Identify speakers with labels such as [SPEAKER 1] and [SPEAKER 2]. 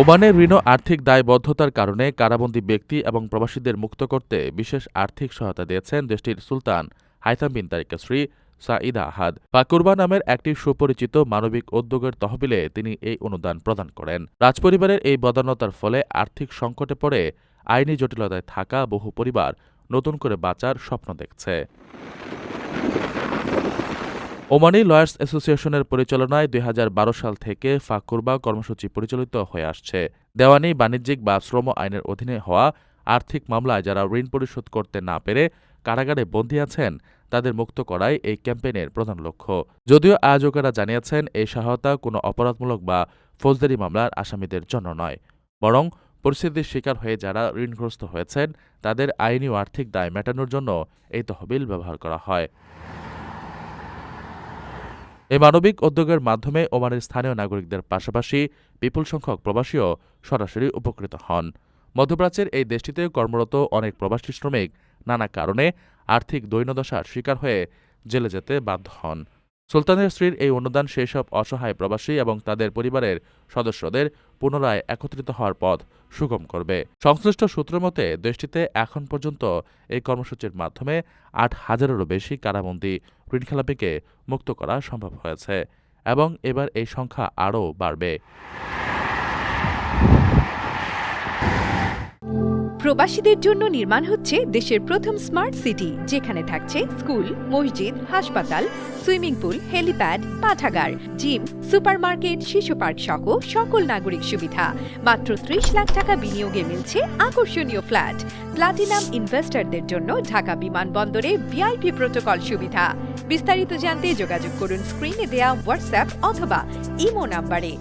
[SPEAKER 1] ওমানের ঋণ আর্থিক দায়বদ্ধতার কারণে কারাবন্দী ব্যক্তি এবং প্রবাসীদের মুক্ত করতে বিশেষ আর্থিক সহায়তা দিয়েছেন দেশটির সুলতান হাইথাম বিন তারিকের স্ত্রী সাঈদা আহাদ। ফাকুরবা নামের একটি সুপরিচিত মানবিক উদ্যোগের তহবিলে তিনি এই অনুদান প্রদান করেন। রাজপরিবারের এই বদান্যতার ফলে আর্থিক সংকটে পড়ে আইনি জটিলতায় থাকা বহু পরিবার নতুন করে বাঁচার স্বপ্ন দেখছে। ওমানি লয়ার্স অ্যাসোসিয়েশনের পরিচালনায় ২০১২ সাল থেকে ফাকুরবা কর্মসূচি পরিচালিত হয়ে আসছে। দেওয়ানি, বাণিজ্যিক বা শ্রম আইনের অধীনে হওয়া আর্থিক মামলায় যারা ঋণ পরিশোধ করতে না পেরে কারাগারে বন্দী আছেন তাদের মুক্ত করাই এই ক্যাম্পেইনের প্রধান লক্ষ্য। যদিও আয়োজকেরা জানিয়েছেন এই সহায়তা কোনো অপরাধমূলক বা ফৌজদারি মামলার আসামিদের জন্য নয়, বরং পরিস্থিতির শিকার হয়ে যারা ঋণগ্রস্ত হয়েছেন তাদের আইনি ও আর্থিক দায় মেটানোর জন্য এই তহবিল ব্যবহার করা হয়। এই মানবিক উদ্যোগের মাধ্যমে ওমানের স্থানীয় নাগরিকদের পাশাপাশি বিপুল সংখ্যক প্রবাসীও সরাসরি উপকৃত হন। মধ্যপ্রাচ্যের এই দেশটিতে কর্মরত অনেক প্রবাসী শ্রমিক নানা কারণে আর্থিক দৈন্যদশার শিকার হয়ে জেলে যেতে বাধ্য হন। সুলতানের স্ত্রীর এই অনুদান সেই সব অসহায় প্রবাসী এবং তাদের পরিবারের সদস্যদের পুনরায় একত্রিত হওয়ার পথ সুগম করবে। সংশ্লিষ্ট সূত্র মতে দেশটিতে এখন পর্যন্ত এই কর্মসূচির মাধ্যমে ৮,০০০-এরও বেশি কারাবন্দী ঋণখেলাপিকে মুক্ত করা সম্ভব হয়েছে এবং এবার এই সংখ্যা আরও বাড়বে।
[SPEAKER 2] প্রবাসীদের জন্য নির্মাণ হচ্ছে দেশের প্রথম স্মার্ট সিটি, যেখানে থাকছে স্কুল, মসজিদ, হাসপাতাল, সুইমিং পুল, হেলিপ্যাড, পাঠাগার, জিম, সুপারমার্কেট, শিশু পার্ক সহ সকল নাগরিক সুবিধা। মাত্র ৩০ লাখ টাকা বিনিয়োগে মিলছে আকর্ষণীয় ফ্ল্যাট। প্লাটিনাম ইনভেস্টরদের জন্য ঢাকা বিমানবন্দরে ভিআইপি প্রোটোকল সুবিধা। বিস্তারিত জানতে যোগাযোগ করুন স্ক্রিনে দেয়া হোয়াটসঅ্যাপ অথবা ইমো নাম্বারে।